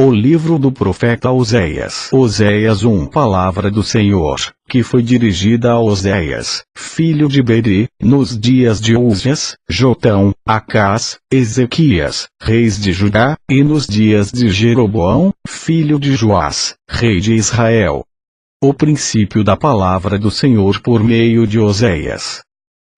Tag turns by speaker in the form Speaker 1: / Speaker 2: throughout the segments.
Speaker 1: O livro do profeta Oséias. Oséias 1. Palavra do Senhor, que foi dirigida a Oséias, filho de Beri, nos dias de Uzias, Jotão, Acás, Ezequias, reis de Judá, e nos dias de Jeroboão, filho de Joás, rei de Israel. O princípio da palavra do Senhor por meio de Oséias.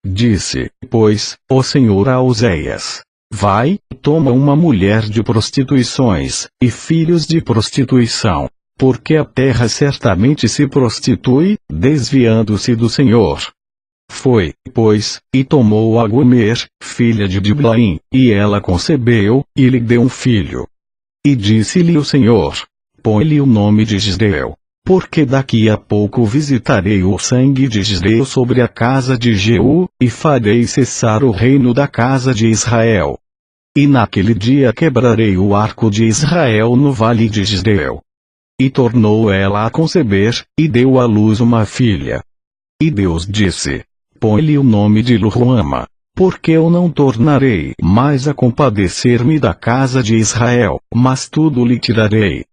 Speaker 1: Disse, pois, o Senhor a Oséias: vai, toma uma mulher de prostituições, e filhos de prostituição, porque a terra certamente se prostitui, desviando-se do Senhor. Foi, pois, e tomou a Gomer, filha de Diblaim, e ela concebeu, e lhe deu um filho. E disse-lhe o Senhor: põe-lhe o nome de Gisreel, porque daqui a pouco visitarei o sangue de Gisreel sobre a casa de Jeú, e farei cessar o reino da casa de Israel. E naquele dia quebrarei o arco de Israel no vale de Gisreel. E tornou ela a conceber, e deu à luz uma filha. E Deus disse: põe-lhe o nome de Lo-ruama, porque eu não tornarei mais a compadecer-me da casa de Israel, mas tudo lhe tirarei.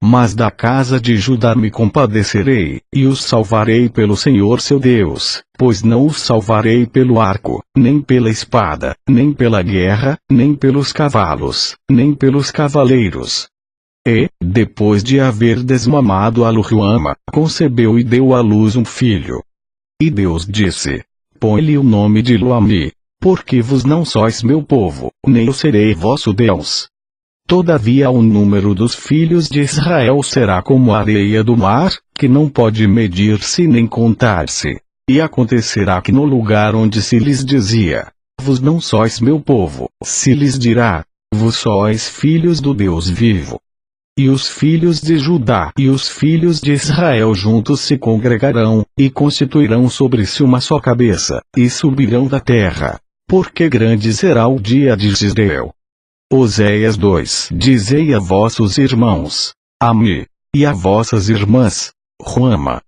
Speaker 1: Mas da casa de Judá me compadecerei, e os salvarei pelo Senhor seu Deus, pois não os salvarei pelo arco, nem pela espada, nem pela guerra, nem pelos cavalos, nem pelos cavaleiros. E, depois de haver desmamado a Lo-ruama, concebeu e deu à luz um filho. E Deus disse: põe-lhe o nome de Lo-ami, porque vos não sois meu povo, nem eu serei vosso Deus. Todavia o número dos filhos de Israel será como a areia do mar, que não pode medir-se nem contar-se. E acontecerá que no lugar onde se lhes dizia: vos não sois meu povo, se lhes dirá: vos sois filhos do Deus vivo. E os filhos de Judá e os filhos de Israel juntos se congregarão, e constituirão sobre si uma só cabeça, e subirão da terra, porque grande será o dia de Gisreel. Oséias 2. Dizei a vossos irmãos: Ami, e a vossas irmãs: Ruama.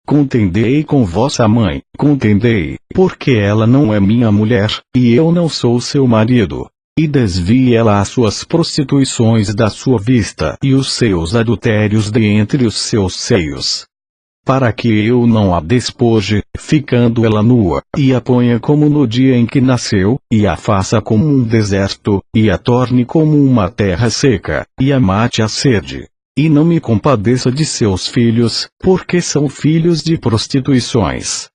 Speaker 1: Contendei com vossa mãe, contendei, porque ela não é minha mulher, e eu não sou seu marido. E desvie ela as suas prostituições da sua vista e os seus adultérios de entre os seus seios. Para que eu não a despoje, ficando ela nua, e a ponha como no dia em que nasceu, e a faça como um deserto, e a torne como uma terra seca, e a mate a sede. E não me compadeça de seus filhos, porque são filhos de prostituições.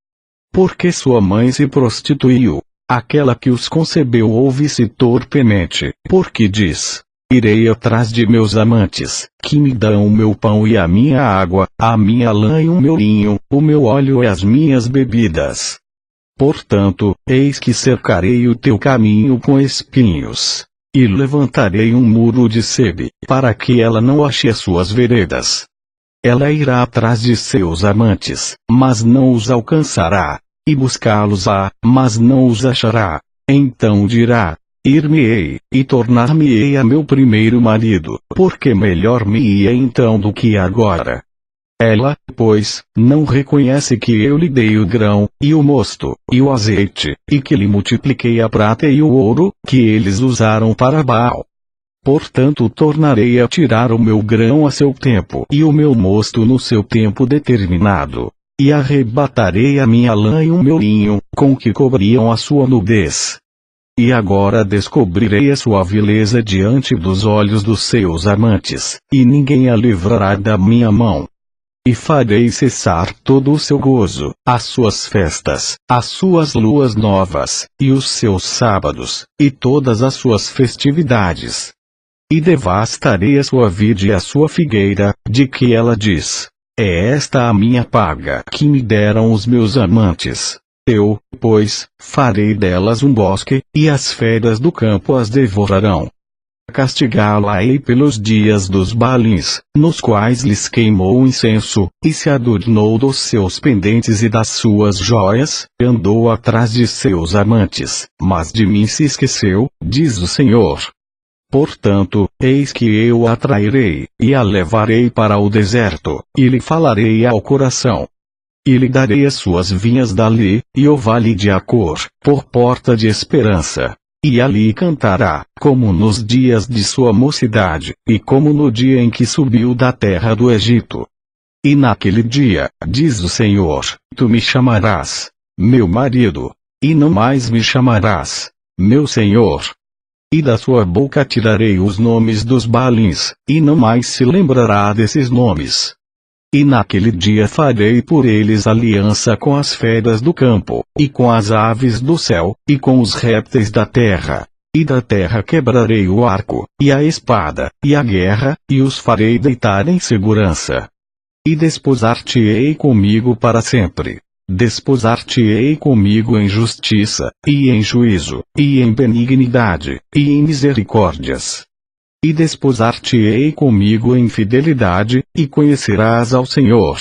Speaker 1: Porque sua mãe se prostituiu, aquela que os concebeu ouve-se torpemente, porque diz: irei atrás de meus amantes, que me dão o meu pão e a minha água, a minha lã e o meu linho, o meu óleo e as minhas bebidas. Portanto, eis que cercarei o teu caminho com espinhos, e levantarei um muro de sebe, para que ela não ache as suas veredas. Ela irá atrás de seus amantes, mas não os alcançará, e buscá-los-á, mas não os achará. Então dirá: ir-me-ei, e tornar-me-ei a meu primeiro marido, porque melhor me ia então do que agora. Ela, pois, não reconhece que eu lhe dei o grão, e o mosto, e o azeite, e que lhe multipliquei a prata e o ouro, que eles usaram para Baal. Portanto tornarei a tirar o meu grão a seu tempo, e o meu mosto no seu tempo determinado. E arrebatarei a minha lã e o meu linho, com que cobriam a sua nudez. E agora descobrirei a sua vileza diante dos olhos dos seus amantes, e ninguém a livrará da minha mão. E farei cessar todo o seu gozo, as suas festas, as suas luas novas, e os seus sábados, e todas as suas festividades. E devastarei a sua vide e a sua figueira, de que ela diz: é esta a minha paga que me deram os meus amantes. Eu, pois, farei delas um bosque, e as feras do campo as devorarão. Castigá-la-ei pelos dias dos Baalins, nos quais lhes queimou o incenso, e se adornou dos seus pendentes e das suas joias, e andou atrás de seus amantes, mas de mim se esqueceu, diz o Senhor. Portanto, eis que eu a trairei, e a levarei para o deserto, e lhe falarei ao coração. E lhe darei as suas vinhas dali, e o vale de Acor, por porta de esperança. e ali cantará, como nos dias de sua mocidade, e como no dia em que subiu da terra do Egito. E naquele dia, diz o Senhor, tu me chamarás, meu marido, e não mais me chamarás, meu Senhor. E da sua boca tirarei os nomes dos Baalins, e não mais se lembrará desses nomes. E naquele dia farei por eles aliança com as feras do campo, e com as aves do céu, e com os répteis da terra. E da terra quebrarei o arco, e a espada, e a guerra, e os farei deitar em segurança. E desposar-te-ei comigo para sempre. Desposar-te-ei comigo em justiça, e em juízo, e em benignidade, e em misericórdias. E desposar-te-ei comigo em fidelidade, e conhecerás ao Senhor.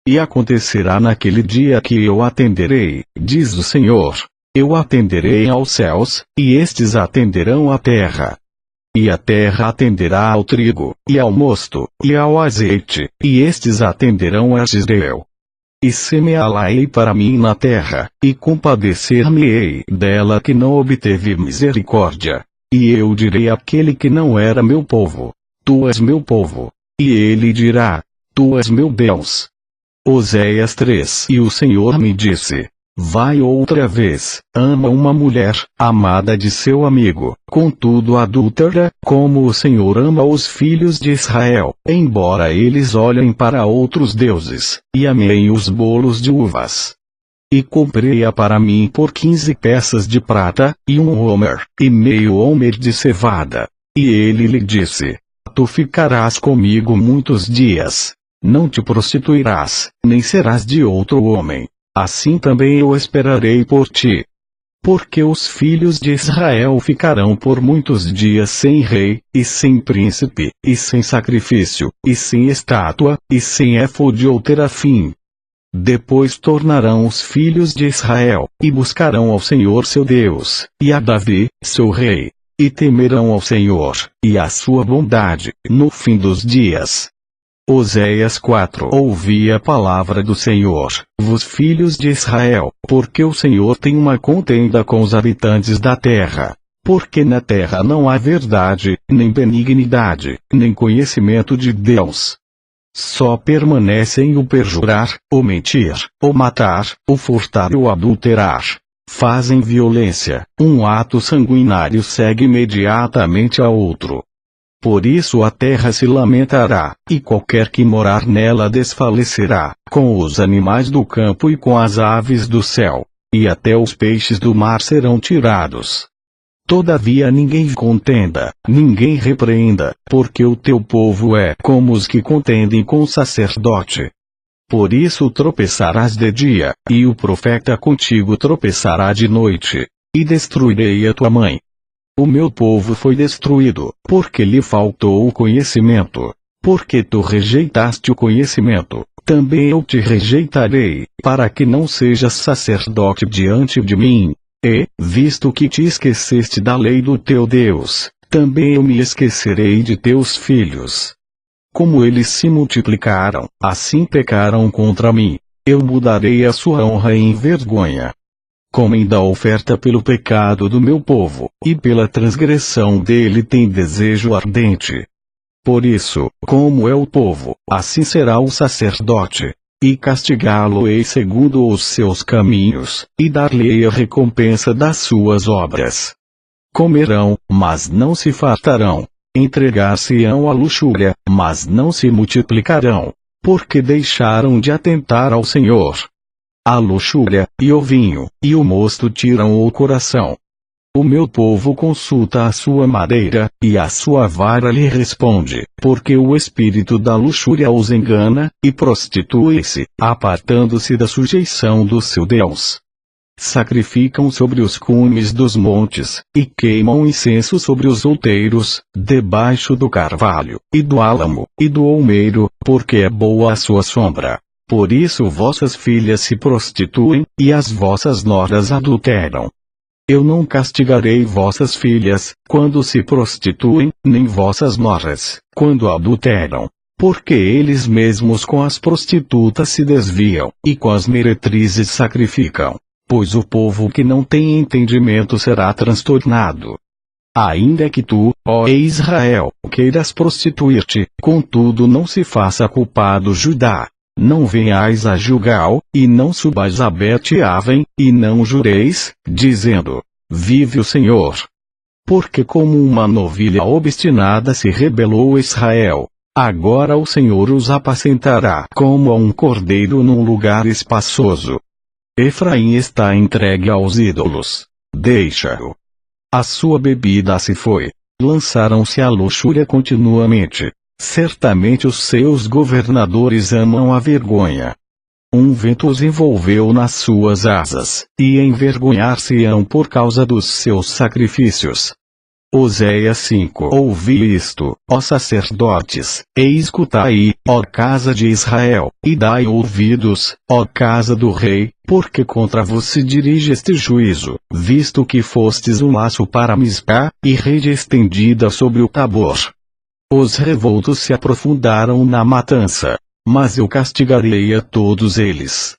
Speaker 1: E acontecerá naquele dia que eu atenderei, diz o Senhor. Eu atenderei aos céus, e estes atenderão à terra. E a terra atenderá ao trigo, e ao mosto, e ao azeite, e estes atenderão a Jezreel. E semeá-la-ei para mim na terra, e compadecer-me-ei dela que não obteve misericórdia. E eu direi àquele que não era meu povo, tu és meu povo. E ele dirá, tu és meu Deus. Oséias 3. E o Senhor me disse, vai outra vez, ama uma mulher, amada de seu amigo, contudo adúltera, como o Senhor ama os filhos de Israel, embora eles olhem para outros deuses, e amem os bolos de uvas. E comprei-a para mim por 15 peças de prata, e um homer, e meio homer de cevada. E ele lhe disse, tu ficarás comigo muitos dias. Não te prostituirás, nem serás de outro homem. Assim também eu esperarei por ti. Porque os filhos de Israel ficarão por muitos dias sem rei, e sem príncipe, e sem sacrifício, e sem estátua, e sem éfode ou terafim. Depois tornarão os filhos de Israel, e buscarão ao Senhor seu Deus, e a Davi, seu rei, e temerão ao Senhor, e a sua bondade, no fim dos dias. Oséias 4. Ouvi a palavra do Senhor, vos filhos de Israel, porque o Senhor tem uma contenda com os habitantes da terra. Porque na terra não há verdade, nem benignidade, nem conhecimento de Deus. Só permanecem o perjurar, o mentir, o matar, o furtar e o adulterar. Fazem violência, um ato sanguinário segue imediatamente a outro. Por isso a terra se lamentará, e qualquer que morar nela desfalecerá, com os animais do campo e com as aves do céu. E até os peixes do mar serão tirados. Todavia ninguém contenda, ninguém repreenda, porque o teu povo é como os que contendem com o sacerdote. Por isso tropeçarás de dia, e o profeta contigo tropeçará de noite, e destruirei a tua mãe. O meu povo foi destruído, porque lhe faltou o conhecimento. Porque tu rejeitaste o conhecimento, também eu te rejeitarei, para que não sejas sacerdote diante de mim. E, visto que te esqueceste da lei do teu Deus, também eu me esquecerei de teus filhos. Como eles se multiplicaram, assim pecaram contra mim. Eu mudarei a sua honra em vergonha. Comem da oferta pelo pecado do meu povo, e pela transgressão dele tem desejo ardente. Por isso, como é o povo, assim será o sacerdote. E castigá-lo-ei segundo os seus caminhos, e dar-lhe-ei a recompensa das suas obras. Comerão, mas não se fartarão. Entregar-se-ão à luxúria, mas não se multiplicarão. Porque deixaram de atentar ao Senhor. A luxúria, e o vinho, e o mosto tiram o coração. O meu povo consulta a sua madeira, e a sua vara lhe responde, porque o espírito da luxúria os engana, e prostitui-se, apartando-se da sujeição do seu Deus. Sacrificam sobre os cumes dos montes, e queimam incenso sobre os outeiros, debaixo do carvalho, e do álamo, e do olmeiro, porque é boa a sua sombra. Por isso vossas filhas se prostituem, e as vossas noras adulteram. Eu não castigarei vossas filhas, quando se prostituem, nem vossas noras, quando adulteram. Porque eles mesmos com as prostitutas se desviam, e com as meretrizes sacrificam. pois o povo que não tem entendimento será transtornado. Ainda que tu, ó Israel, queiras prostituir-te, contudo não se faça culpado Judá. Não venhais a Gilgal, e não subais a Bet-Aven, e não jureis, dizendo: vive o Senhor. Porque como uma novilha obstinada se rebelou Israel, agora o Senhor os apacentará como a um cordeiro num lugar espaçoso. Efraim está entregue aos ídolos. Deixa-o. A sua bebida se foi. Lançaram-se à luxúria continuamente. Certamente os seus governadores amam a vergonha. Um vento os envolveu nas suas asas, e envergonhar-se-ão por causa dos seus sacrifícios. Oséias 5. Ouvi isto, ó sacerdotes, e escutai, ó casa de Israel, e dai ouvidos, ó casa do rei, porque contra vos se dirige este juízo, visto que fostes um laço para Mispá, e rede estendida sobre o Tabor. Os revoltos se aprofundaram na matança, mas eu castigarei a todos eles.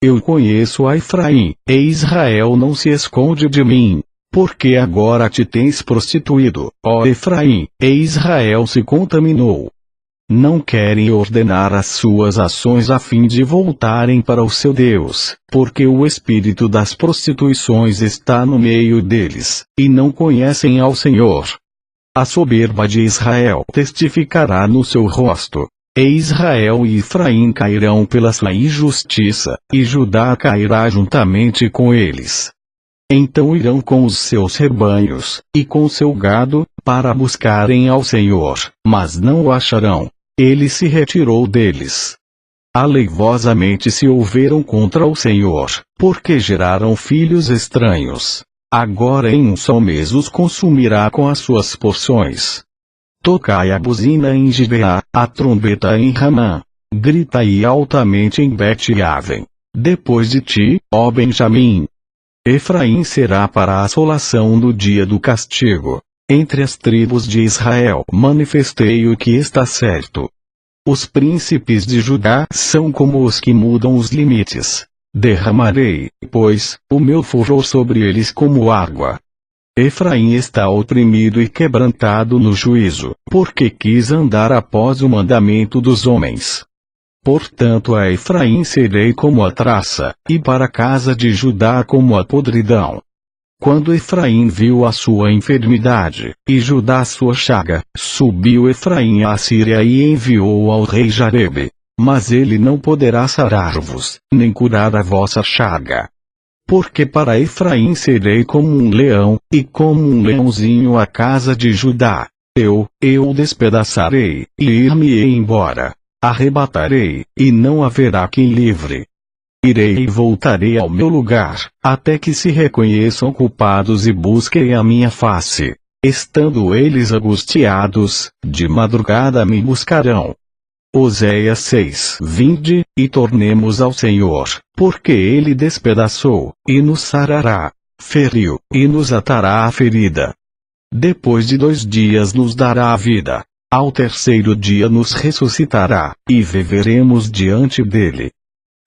Speaker 1: Eu conheço a Efraim, e Israel não se esconde de mim. Porque agora te tens prostituído, ó Efraim, e Israel se contaminou. Não querem ordenar as suas ações a fim de voltarem para o seu Deus, porque o espírito das prostituições está no meio deles, e não conhecem ao Senhor. A soberba de Israel testificará no seu rosto. E Israel e Efraim cairão pela sua injustiça, e Judá cairá juntamente com eles. Então irão com os seus rebanhos, e com seu gado, para buscarem ao Senhor, mas não o acharão. Ele se retirou deles. Aleivosamente se houveram contra o Senhor, porque geraram filhos estranhos. Agora em um só mês os consumirá com as suas porções. Tocai a buzina em Gibeá, a trombeta em Ramã. Gritai altamente em Bet-Aven. Depois de ti, ó Benjamim. Efraim será para a assolação no dia do castigo. Entre as tribos de Israel manifestei o que está certo. Os príncipes de Judá são como os que mudam os limites. Derramarei, pois, o meu furor sobre eles como água. Efraim está oprimido e quebrantado no juízo, porque quis andar após o mandamento dos homens. Portanto a Efraim serei como a traça, e para a casa de Judá como a podridão. Quando Efraim viu a sua enfermidade, e Judá a sua chaga, subiu Efraim à Síria e enviou ao rei Jarebe. Mas ele não poderá sarar-vos, nem curar a vossa chaga. Porque para Efraim serei como um leão, e como um leãozinho a casa de Judá. Eu o despedaçarei, e ir-me-ei embora. Arrebatarei, e não haverá quem livre. Irei e voltarei ao meu lugar, até que se reconheçam culpados e busquem a minha face. Estando eles angustiados, de madrugada me buscarão. Oséias 6. Vinde, e tornemos ao Senhor, porque ele despedaçou, e nos sarará, feriu, e nos atará a ferida. Depois de 2 dias nos dará a vida, ao terceiro dia nos ressuscitará, e viveremos diante dele.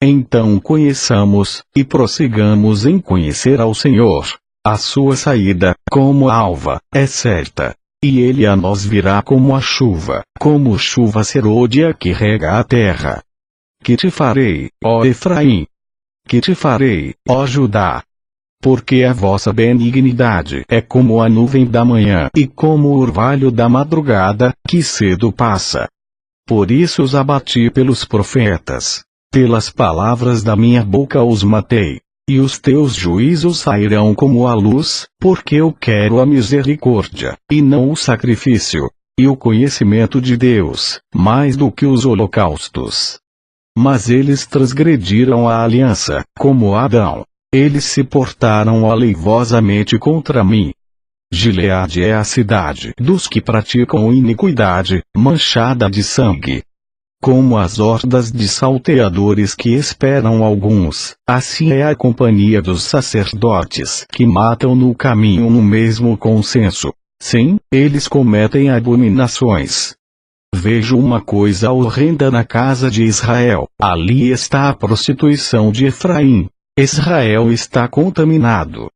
Speaker 1: Então conheçamos, e prossigamos em conhecer ao Senhor. A sua saída, como a alva, é certa. E ele a nós virá como a chuva serôdia que rega a terra. Que te farei, ó Efraim? Que te farei, ó Judá? Porque a vossa benignidade é como a nuvem da manhã e como o orvalho da madrugada, que cedo passa. Por isso os abati pelos profetas. Pelas palavras da minha boca os matei. E os teus juízos sairão como a luz, porque eu quero a misericórdia, e não o sacrifício, e o conhecimento de Deus, mais do que os holocaustos. Mas eles transgrediram a aliança, como Adão. Eles se portaram aleivosamente contra mim. Gileade é a cidade dos que praticam iniquidade, manchada de sangue. Como as hordas de salteadores que esperam alguns, assim é a companhia dos sacerdotes que matam no caminho no mesmo consenso. Sim, eles cometem abominações. Vejo uma coisa horrenda na casa de Israel, ali está a prostituição de Efraim. Israel está contaminado.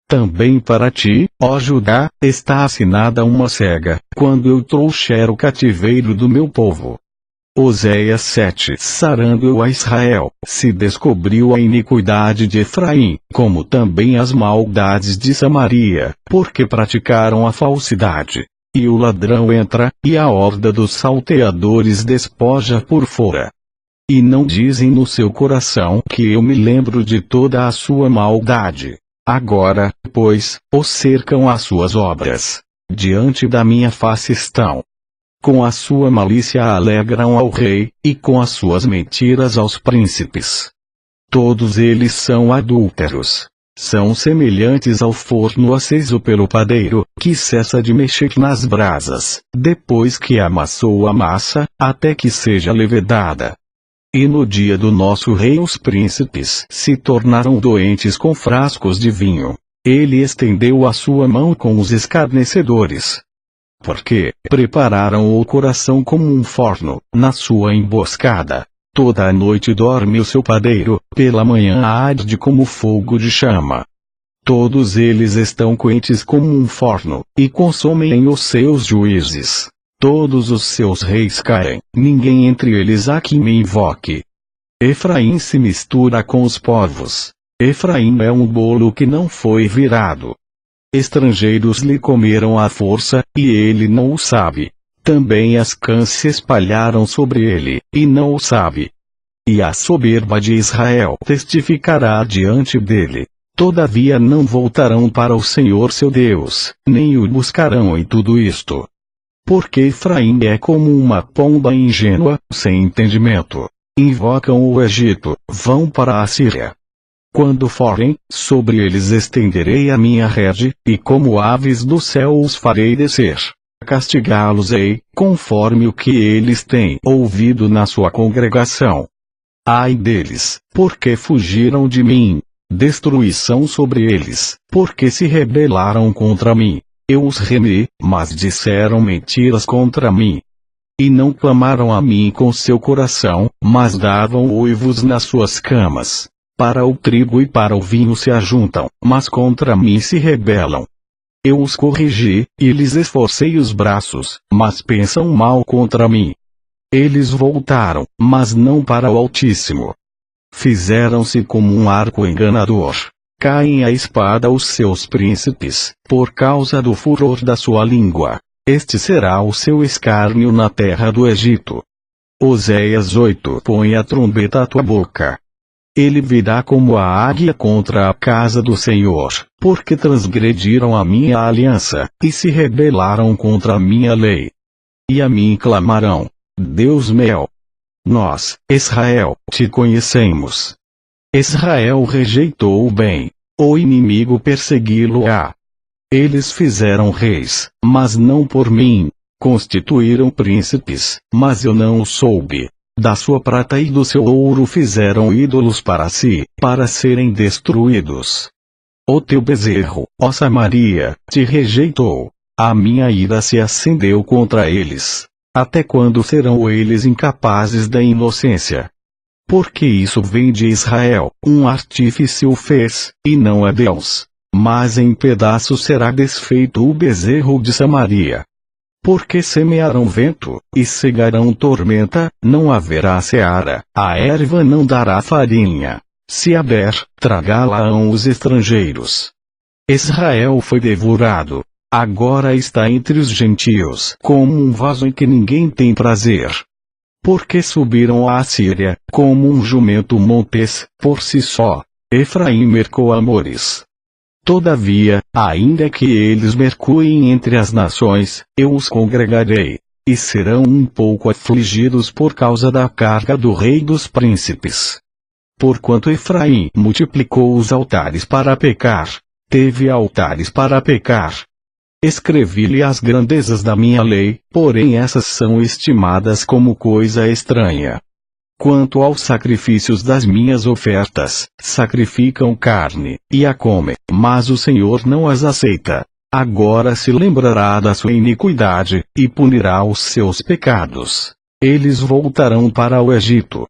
Speaker 1: Também para ti, ó Judá, está assinada uma cega, quando eu trouxer o cativeiro do meu povo. Oséias 7. Sarando eu a Israel, se descobriu a iniquidade de Efraim, como também as maldades de Samaria, porque praticaram a falsidade. E o ladrão entra, e a horda dos salteadores despoja por fora. E não dizem no seu coração que eu me lembro de toda a sua maldade. Agora, pois, os cercam as suas obras. Diante da minha face estão. Com a sua malícia alegram ao rei, e com as suas mentiras aos príncipes. Todos eles são adúlteros. São semelhantes ao forno aceso pelo padeiro, que cessa de mexer nas brasas, depois que amassou a massa, até que seja levedada. E no dia do nosso rei os príncipes se tornaram doentes com frascos de vinho. Ele estendeu a sua mão com os escarnecedores. Porque prepararam o coração como um forno, na sua emboscada. Toda a noite dorme o seu padeiro, pela manhã arde como fogo de chama. Todos eles estão quentes como um forno, e consomem os seus juízes. Todos os seus reis caem, ninguém entre eles há que me invoque. Efraim se mistura com os povos. Efraim é um bolo que não foi virado. Estrangeiros lhe comeram à força, e ele não o sabe. Também as cãs se espalharam sobre ele, e não o sabe. E a soberba de Israel testificará diante dele. Todavia não voltarão para o Senhor seu Deus, nem o buscarão em tudo isto. Porque Efraim é como uma pomba ingênua, sem entendimento. Invocam o Egito, vão para a Síria. Quando forem, sobre eles estenderei a minha rede, e como aves do céu os farei descer. Castigá-los-ei, conforme o que eles têm ouvido na sua congregação. Ai deles, porque fugiram de mim. Destruição sobre eles, porque se rebelaram contra mim. Eu os remi, mas disseram mentiras contra mim. E não clamaram a mim com seu coração, mas davam uivos nas suas camas. Para o trigo e para o vinho se ajuntam, mas contra mim se rebelam. Eu os corrigi, e lhes esforcei os braços, mas pensam mal contra mim. Eles voltaram, mas não para o Altíssimo. Fizeram-se como um arco enganador. Caem à espada os seus príncipes, por causa do furor da sua língua. Este será o seu escárnio na terra do Egito. Oséias 8. Põe a trombeta à tua boca. Ele virá como a águia contra a casa do Senhor, porque transgrediram a minha aliança, e se rebelaram contra a minha lei. E a mim clamarão: Deus meu! Nós, Israel, te conhecemos. Israel rejeitou o bem. O inimigo persegui-lo-á. Eles fizeram reis, mas não por mim. Constituíram príncipes, mas eu não o soube. Da sua prata e do seu ouro fizeram ídolos para si, para serem destruídos. O teu bezerro, ó Samaria, te rejeitou. A minha ira se acendeu contra eles. Até quando serão eles incapazes da inocência? Porque isso vem de Israel, um artífice o fez, e não é Deus. Mas em pedaços será desfeito o bezerro de Samaria. Porque semearão vento, e cegarão tormenta, não haverá seara, a erva não dará farinha. Se haver, tragá-la-ão os estrangeiros. Israel foi devorado. Agora está entre os gentios, como um vaso em que ninguém tem prazer. Porque subiram à Síria, como um jumento montês, por si só. Efraim mercou amores. Todavia, ainda que eles mercuem entre as nações, eu os congregarei. E serão um pouco afligidos por causa da carga do rei dos príncipes. Porquanto Efraim multiplicou os altares para pecar, teve altares para pecar. Escrevi-lhe as grandezas da minha lei, porém essas são estimadas como coisa estranha. Quanto aos sacrifícios das minhas ofertas, sacrificam carne, e a comem, mas o Senhor não as aceita. Agora se lembrará da sua iniquidade, e punirá os seus pecados. Eles voltarão para o Egito.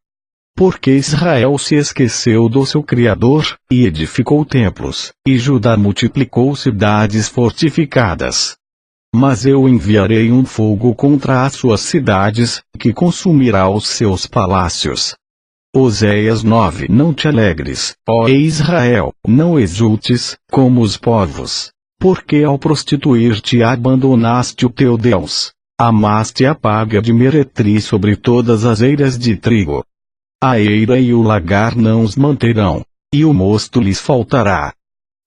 Speaker 1: Porque Israel se esqueceu do seu Criador, e edificou templos, e Judá multiplicou cidades fortificadas. Mas eu enviarei um fogo contra as suas cidades, que consumirá os seus palácios. Oséias 9. Não te alegres, ó Israel, não exultes, como os povos. Porque ao prostituir-te abandonaste o teu Deus. Amaste a paga de meretriz sobre todas as eiras de trigo. A eira e o lagar não os manterão, e o mosto lhes faltará.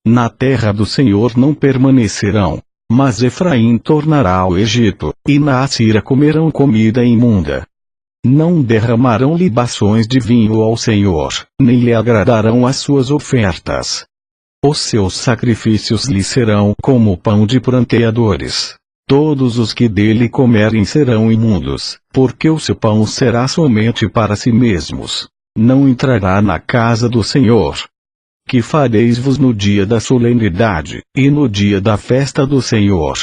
Speaker 1: Na terra do Senhor não permanecerão, mas Efraim tornará ao Egito, e na Assíria comerão comida imunda. Não derramarão libações de vinho ao Senhor, nem lhe agradarão as suas ofertas. Os seus sacrifícios lhe serão como pão de pranteadores. Todos os que dele comerem serão imundos, porque o seu pão será somente para si mesmos. Não entrará na casa do Senhor. Que fareis-vos no dia da solenidade, e no dia da festa do Senhor?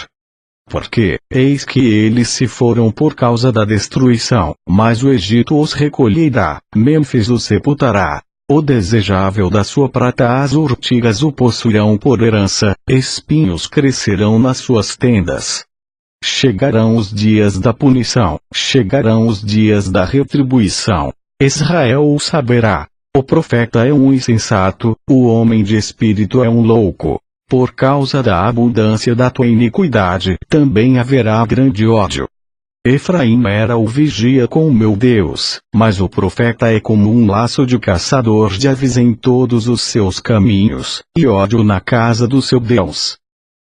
Speaker 1: Porque, eis que eles se foram por causa da destruição, mas o Egito os recolherá, Mênfis os sepultará. O desejável da sua prata as urtigas o possuirão por herança, espinhos crescerão nas suas tendas. Chegarão os dias da punição, chegarão os dias da retribuição. Israel o saberá. O profeta é um insensato, o homem de espírito é um louco. Por causa da abundância da tua iniquidade, também haverá grande ódio. Efraim era o vigia com o meu Deus, mas o profeta é como um laço de caçador de aves em todos os seus caminhos, e ódio na casa do seu Deus.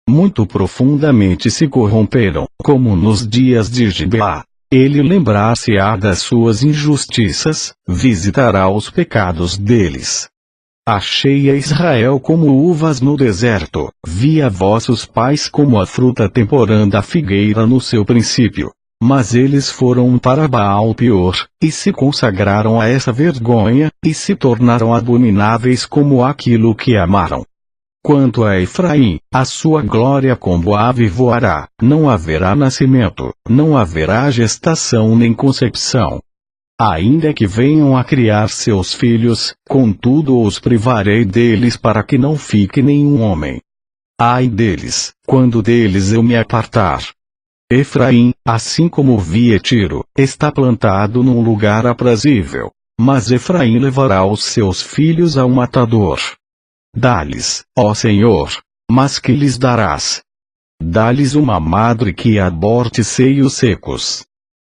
Speaker 1: Muito profundamente se corromperam, como nos dias de Gibeá. Ele lembrar-se-á das suas injustiças, visitará os pecados deles. Achei a Israel como uvas no deserto, vi a vossos pais como a fruta temporã da figueira no seu princípio. Mas eles foram para Baal Peor, e se consagraram a essa vergonha, e se tornaram abomináveis como aquilo que amaram. Quanto a Efraim, a sua glória como ave voará, não haverá nascimento, não haverá gestação nem concepção. Ainda que venham a criar seus filhos, contudo os privarei deles para que não fique nenhum homem. Ai deles, quando deles eu me apartar. Efraim, assim como vi Tiro, está plantado num lugar aprazível, mas Efraim levará os seus filhos ao matador. Dá-lhes, ó Senhor, mas que lhes darás? Dá-lhes uma madre que aborte seios secos.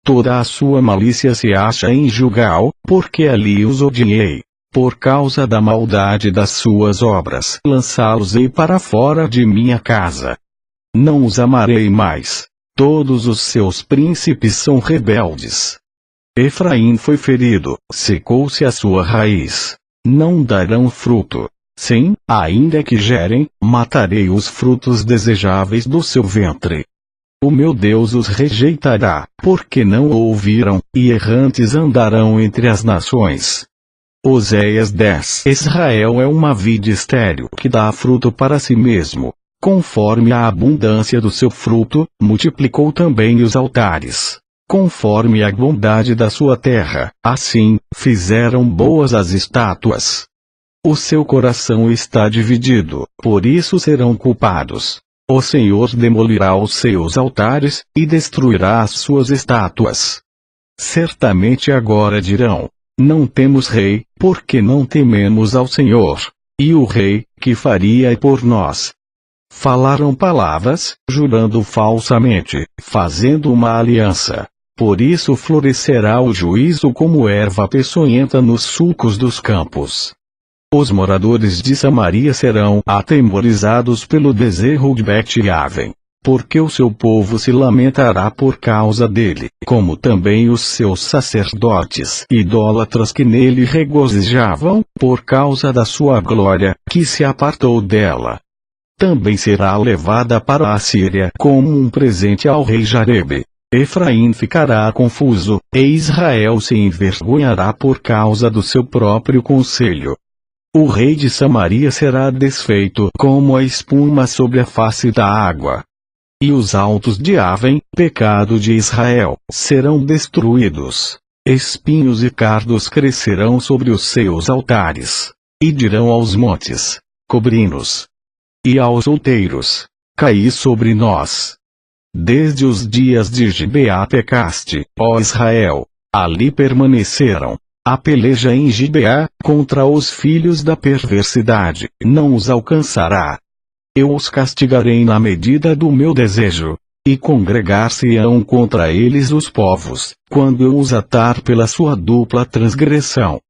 Speaker 1: Toda a sua malícia se acha em Gilgal, porque ali os odiei. Por causa da maldade das suas obras, lançá-los-ei para fora de minha casa. Não os amarei mais. Todos os seus príncipes são rebeldes. Efraim foi ferido, secou-se a sua raiz. Não darão fruto. Sim, ainda que gerem, matarei os frutos desejáveis do seu ventre. O meu Deus os rejeitará, porque não o ouviram, e errantes andarão entre as nações. Oséias 10. Israel é uma vide estéril que dá fruto para si mesmo. Conforme a abundância do seu fruto, multiplicou também os altares. Conforme a bondade da sua terra, assim, fizeram boas as estátuas. O seu coração está dividido, por isso serão culpados. O Senhor demolirá os seus altares, e destruirá as suas estátuas. Certamente agora dirão: não temos rei, porque não tememos ao Senhor. E o rei, que faria por nós? Falaram palavras, jurando falsamente, fazendo uma aliança. Por isso florescerá o juízo como erva peçonhenta nos sulcos dos campos. Os moradores de Samaria serão atemorizados pelo bezerro de Bet-Aven, porque o seu povo se lamentará por causa dele, como também os seus sacerdotes idólatras que nele regozijavam, por causa da sua glória, que se apartou dela. Também será levada para a Assíria como um presente ao rei Jarebe. Efraim ficará confuso, e Israel se envergonhará por causa do seu próprio conselho. O rei de Samaria será desfeito como a espuma sobre a face da água. E os altos de Aven, pecado de Israel, serão destruídos. Espinhos e cardos crescerão sobre os seus altares. E dirão aos montes: cobri-nos. E aos outeiros: caí sobre nós. Desde os dias de Gibeá pecaste, ó Israel. Ali permaneceram. A peleja em Gibeá, contra os filhos da perversidade, não os alcançará. Eu os castigarei na medida do meu desejo. E congregar-se-ão contra eles os povos, quando eu os atar pela sua dupla transgressão.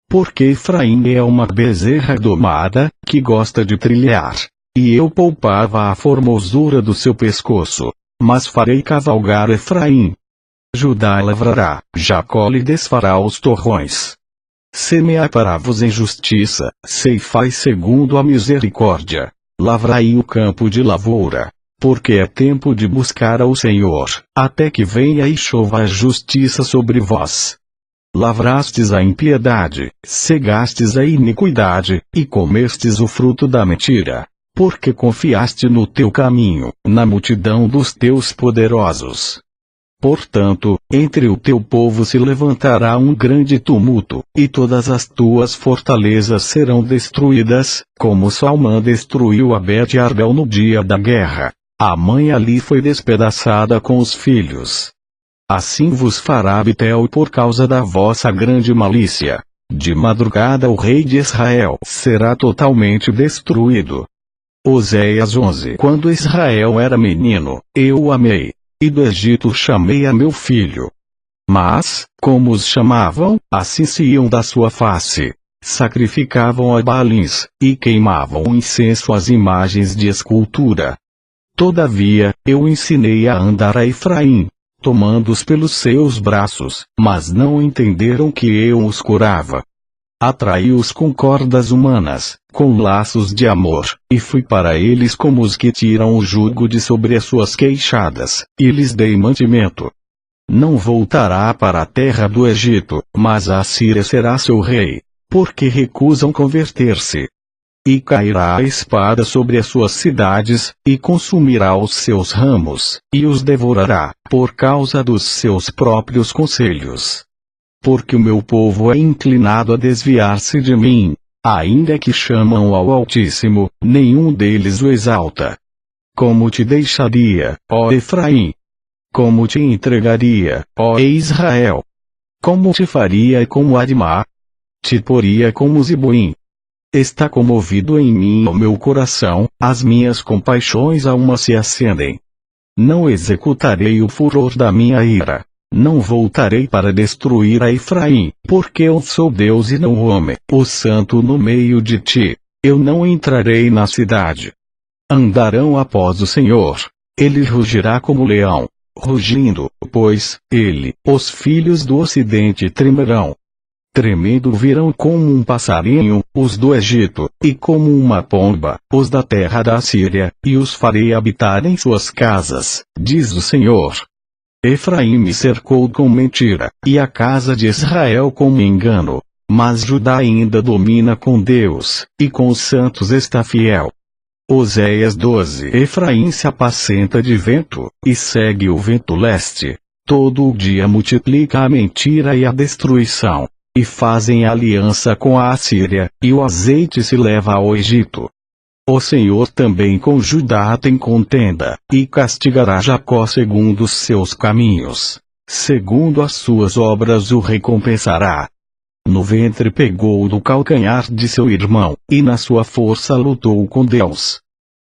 Speaker 1: Porque Efraim é uma bezerra domada, que gosta de trilhar. E eu poupava a formosura do seu pescoço. Mas farei cavalgar Efraim. Judá lavrará, Jacó lhe desfará os torrões. Semeai-vos em justiça, ceifai segundo a misericórdia. Lavrai o campo de lavoura. Porque é tempo de buscar ao Senhor, até que venha e chova a justiça sobre vós. Lavrastes a impiedade, cegastes a iniquidade, e comestes o fruto da mentira. Porque confiaste no teu caminho, na multidão dos teus poderosos. Portanto, entre o teu povo se levantará um grande tumulto, e todas as tuas fortalezas serão destruídas, como Salmã destruiu a Bet-Arbel no dia da guerra. A mãe ali foi despedaçada com os filhos. Assim vos fará Betel por causa da vossa grande malícia. De madrugada o rei de Israel será totalmente destruído. Oséias 11. Quando Israel era menino, eu o amei. E do Egito chamei a meu filho. Mas, como os chamavam, assim se iam da sua face. Sacrificavam a Baalins, e queimavam incenso às imagens de escultura. Todavia, eu ensinei a andar a Efraim, tomando-os pelos seus braços, mas não entenderam que eu os curava. Atraí-os com cordas humanas, com laços de amor, e fui para eles como os que tiram o jugo de sobre as suas queixadas, e lhes dei mantimento. Não voltará para a terra do Egito, mas a Assíria será seu rei, porque recusam converter-se. E cairá a espada sobre as suas cidades, e consumirá os seus ramos, e os devorará, por causa dos seus próprios conselhos. Porque o meu povo é inclinado a desviar-se de mim, ainda que chamam ao Altíssimo, nenhum deles o exalta. Como te deixaria, ó Efraim? Como te entregaria, ó Israel? Como te faria como Admá? Te poria como Ziboim? Está comovido em mim o meu coração, as minhas compaixões a uma se acendem. Não executarei o furor da minha ira. Não voltarei para destruir a Efraim, porque eu sou Deus e não homem, o santo no meio de ti. Eu não entrarei na cidade. Andarão após o Senhor. Ele rugirá como leão, rugindo, pois, os filhos do ocidente tremerão. Tremendo virão como um passarinho, os do Egito, e como uma pomba, os da terra da Assíria, e os farei habitar em suas casas, diz o Senhor. Efraim me cercou com mentira, e a casa de Israel com engano. Mas Judá ainda domina com Deus, e com os santos está fiel. Oséias 12. Efraim se apacenta de vento, e segue o vento leste. Todo o dia multiplica a mentira e a destruição. E fazem aliança com a Assíria, e o azeite se leva ao Egito. O Senhor também com Judá tem contenda, e castigará Jacó segundo os seus caminhos. Segundo as suas obras o recompensará. No ventre pegou do calcanhar de seu irmão, e na sua força lutou com Deus.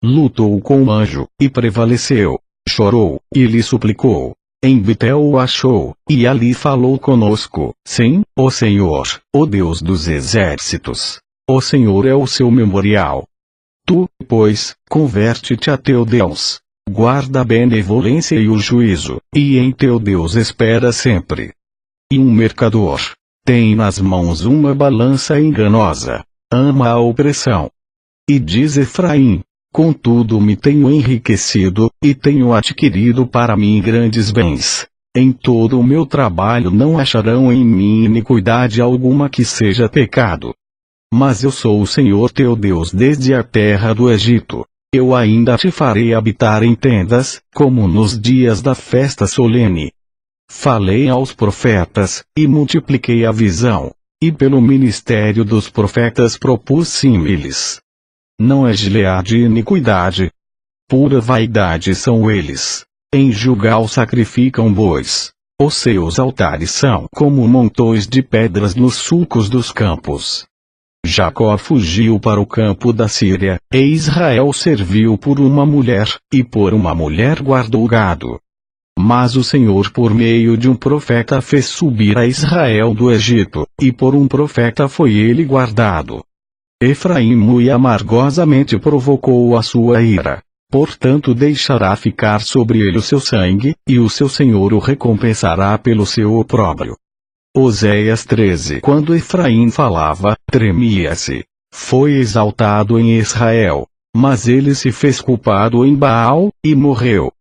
Speaker 1: Lutou com o anjo, e prevaleceu. Chorou, e lhe suplicou. Em Betel o achou, e ali falou conosco. Sim, o Senhor, o Deus dos exércitos. O Senhor é o seu memorial. Tu, pois, converte-te a teu Deus. Guarda a benevolência e o juízo, e em teu Deus espera sempre. E um mercador tem nas mãos uma balança enganosa. Ama a opressão. E diz Efraim: contudo me tenho enriquecido, e tenho adquirido para mim grandes bens. Em todo o meu trabalho não acharão em mim iniquidade alguma que seja pecado. Mas eu sou o Senhor teu Deus desde a terra do Egito. Eu ainda te farei habitar em tendas, como nos dias da festa solene. Falei aos profetas, e multipliquei a visão. E pelo ministério dos profetas propus símiles. Não é Gileade de iniquidade. Pura vaidade são eles. Em Gilgal sacrificam bois. Os seus altares são como montões de pedras nos sulcos dos campos. Jacó fugiu para o campo da Síria, e Israel serviu por uma mulher, e por uma mulher guardou gado. Mas o Senhor por meio de um profeta fez subir a Israel do Egito, e por um profeta foi ele guardado. Efraim muito amargosamente provocou a sua ira. Portanto deixará ficar sobre ele o seu sangue, e o seu Senhor o recompensará pelo seu opróbrio. Oséias 13. Quando Efraim falava, tremia-se. Foi exaltado em Israel, mas ele se fez culpado em Baal, e morreu.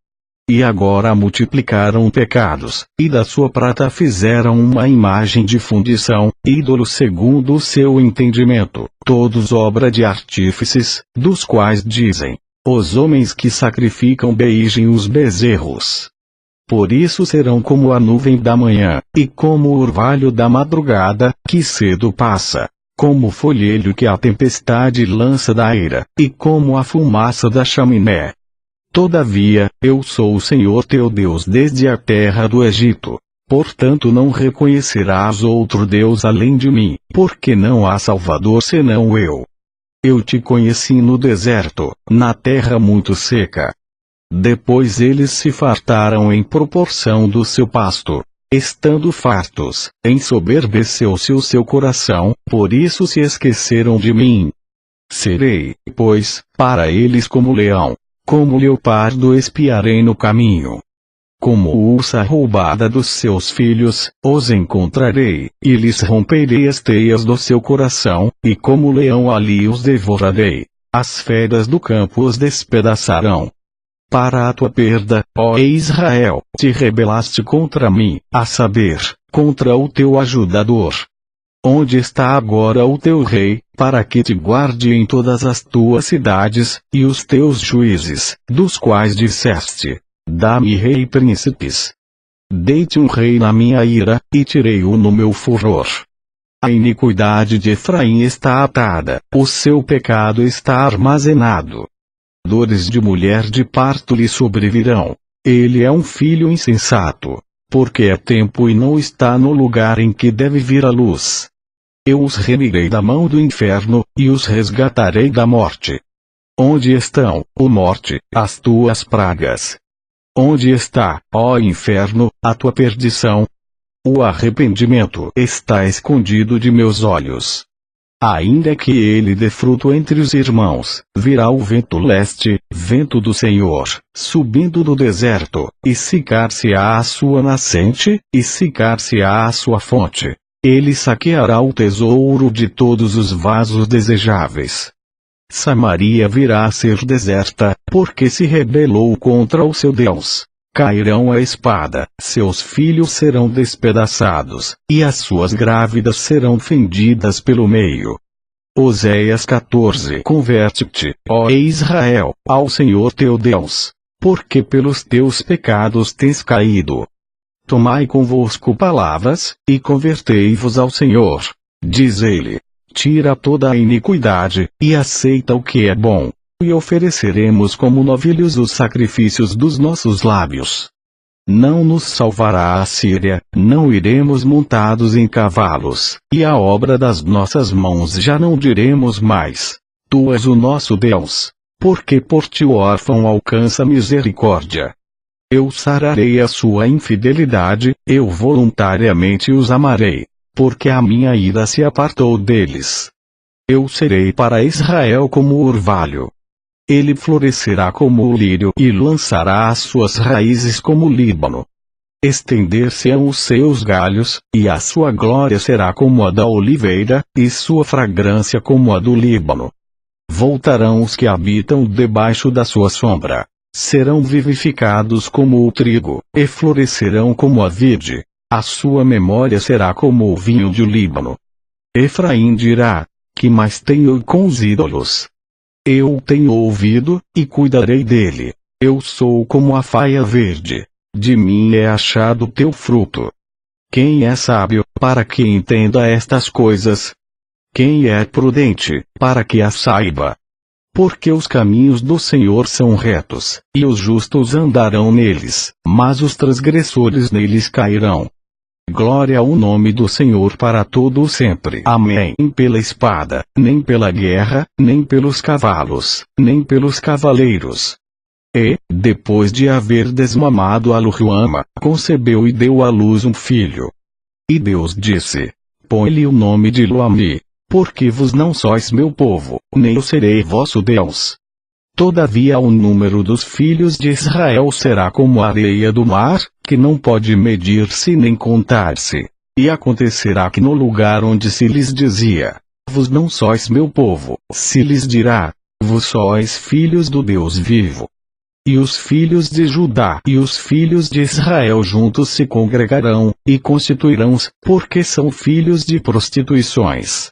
Speaker 1: E agora multiplicaram pecados, e da sua prata fizeram uma imagem de fundição, ídolo segundo o seu entendimento, todos obra de artífices, dos quais dizem: os homens que sacrificam beijem os bezerros. Por isso serão como a nuvem da manhã, e como o orvalho da madrugada, que cedo passa, como o folhelho que a tempestade lança da eira, e como a fumaça da chaminé. Todavia, eu sou o Senhor teu Deus desde a terra do Egito. Portanto não reconhecerás outro Deus além de mim, porque não há Salvador senão eu. Eu te conheci no deserto, na terra muito seca. Depois eles se fartaram em proporção do seu pasto. Estando fartos, ensoberbeceu-se o seu coração, por isso se esqueceram de mim. Serei, pois, para eles como leão, como leopardo espiarei no caminho. Como ursa roubada dos seus filhos, os encontrarei, e lhes romperei as teias do seu coração, e como leão ali os devorarei. As feras do campo os despedaçarão. Para a tua perda, ó Israel, te rebelaste contra mim, a saber, contra o teu ajudador. Onde está agora o teu rei, para que te guarde em todas as tuas cidades, e os teus juízes, dos quais disseste: dá-me rei e príncipes. Dei-te um rei na minha ira, e tirei-o no meu furor. A iniquidade de Efraim está atada, o seu pecado está armazenado. Dores de mulher de parto lhe sobrevirão. Ele é um filho insensato, porque é tempo e não está no lugar em que deve vir a luz. Eu os remirei da mão do inferno, e os resgatarei da morte. Onde estão, ó morte, as tuas pragas? Onde está, ó inferno, a tua perdição? O arrependimento está escondido de meus olhos. Ainda que ele dê fruto entre os irmãos, virá o vento leste, vento do Senhor, subindo do deserto, e secar-se-á a sua nascente, e secar-se-á a sua fonte. Ele saqueará o tesouro de todos os vasos desejáveis. Samaria virá a ser deserta, porque se rebelou contra o seu Deus. Cairão a espada, seus filhos serão despedaçados, e as suas grávidas serão fendidas pelo meio. Oséias 14. Converte-te, ó Israel, ao Senhor teu Deus, porque pelos teus pecados tens caído. Tomai convosco palavras, e convertei-vos ao Senhor. Diz ele: tira toda a iniquidade, e aceita o que é bom. E ofereceremos como novilhos os sacrifícios dos nossos lábios. Não nos salvará a Síria, não iremos montados em cavalos, e a obra das nossas mãos já não diremos mais: tu és o nosso Deus, porque por ti o órfão alcança misericórdia. Eu sararei a sua infidelidade, eu voluntariamente os amarei, porque a minha ira se apartou deles. Eu serei para Israel como o orvalho. Ele florescerá como o lírio e lançará as suas raízes como o Líbano. Estender-se-ão os seus galhos, e a sua glória será como a da oliveira, e sua fragrância como a do Líbano. Voltarão os que habitam debaixo da sua sombra. Serão vivificados como o trigo, e florescerão como a vide. A sua memória será como o vinho do Líbano. Efraim dirá: que mais tenho com os ídolos? Eu tenho ouvido, e cuidarei dele. Eu sou como a faia verde. de mim é achado teu fruto. Quem é sábio, para que entenda estas coisas? Quem é prudente, para que as saiba? Porque os caminhos do Senhor são retos, e os justos andarão neles, mas os transgressores neles cairão. Glória ao nome do Senhor para todo o sempre. Amém. Nem pela espada, nem pela guerra, nem pelos cavalos, nem pelos cavaleiros. E, depois de haver desmamado a Lo-ruama, concebeu e deu à luz um filho. E Deus disse: põe-lhe o nome de Lo-ammi, porque vos não sois meu povo, nem eu serei vosso Deus. Todavia o número dos filhos de Israel será como a areia do mar, que não pode medir-se nem contar-se. E acontecerá que no lugar onde se lhes dizia: vos não sois meu povo, se lhes dirá: vos sois filhos do Deus vivo. E os filhos de Judá e os filhos de Israel juntos se congregarão, e constituirão-se, porque são filhos de prostituições.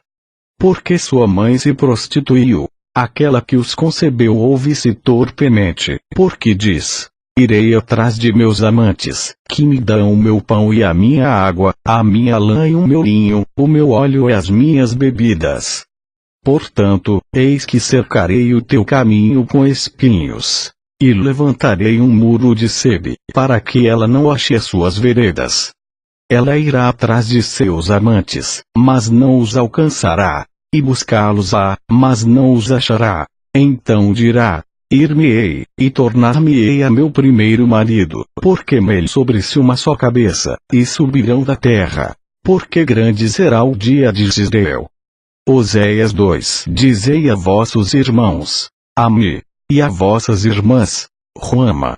Speaker 1: Porque sua mãe se prostituiu, aquela que os concebeu ouve-se torpemente, porque diz: irei atrás de meus amantes, que me dão o meu pão e a minha água, a minha lã e o meu linho, o meu óleo e as minhas bebidas. Portanto, eis que cercarei o teu caminho com espinhos, e levantarei um muro de sebe, para que ela não ache as suas veredas. Ela irá atrás de seus amantes, mas não os alcançará, e buscá-los-á, mas não os achará. Então dirá: ir-me-ei, e tornar-me-ei a meu primeiro marido, porque me sobre si uma só cabeça, e subirão da terra, porque grande será o dia de Israel. Oséias 2. Dizei a vossos irmãos: Ammi, e a vossas irmãs: Ruama.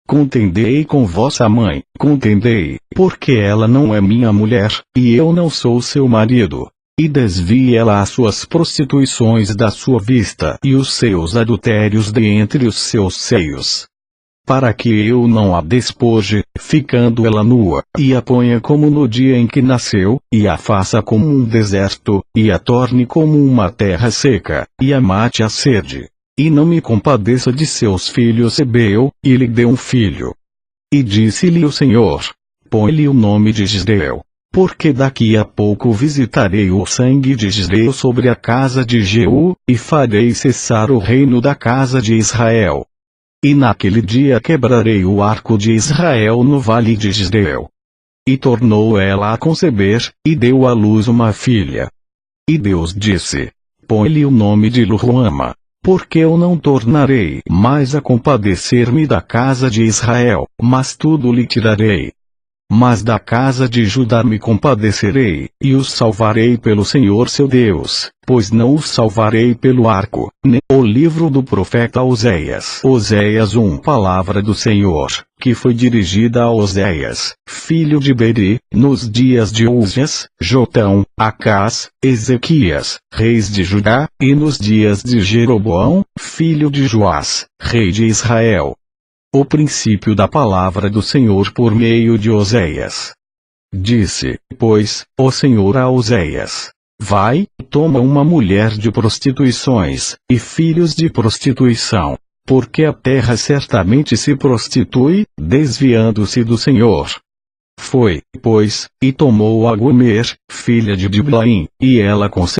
Speaker 1: Contendei com vossa mãe, contendei, porque ela não é minha mulher, e eu não sou seu marido. E desvie ela as suas prostituições da sua vista e os seus adultérios de entre os seus seios. Para que eu não a despoje, ficando ela nua, e a ponha como no dia em que nasceu, e a faça como um deserto, e a torne como uma terra seca, e a mate a sede. E não me compadeça de seus filhos Ebeu, e lhe deu um filho. E disse-lhe o Senhor: põe-lhe o nome de Israel, porque daqui a pouco visitarei o sangue de Israel sobre a casa de Jeú, e farei cessar o reino da casa de Israel. E naquele dia quebrarei o arco de Israel no vale de Israel. E tornou ela a conceber, e deu à luz uma filha. E Deus disse: põe-lhe o nome de Lo-ruama, porque eu não tornarei mais a compadecer-me da casa de Israel, mas tudo lhe tirarei. Mas da casa de Judá me compadecerei, e os salvarei pelo Senhor seu Deus, pois não os salvarei pelo arco, nem. O livro do profeta Oséias. Oséias 1. Palavra do Senhor, que foi dirigida a Oséias, filho de Beri, nos dias de Uzias, Jotão, Acás, Ezequias, reis de Judá, e nos dias de Jeroboão, filho de Joás, rei de Israel. O princípio da palavra do Senhor por meio de Oséias. Disse, pois, o Senhor a Oséias: vai, toma uma mulher de prostituições, e filhos de prostituição, porque a terra certamente se prostitui, desviando-se do Senhor. Foi, pois, e tomou a Gomer, filha de Diblaim, e ela concebeu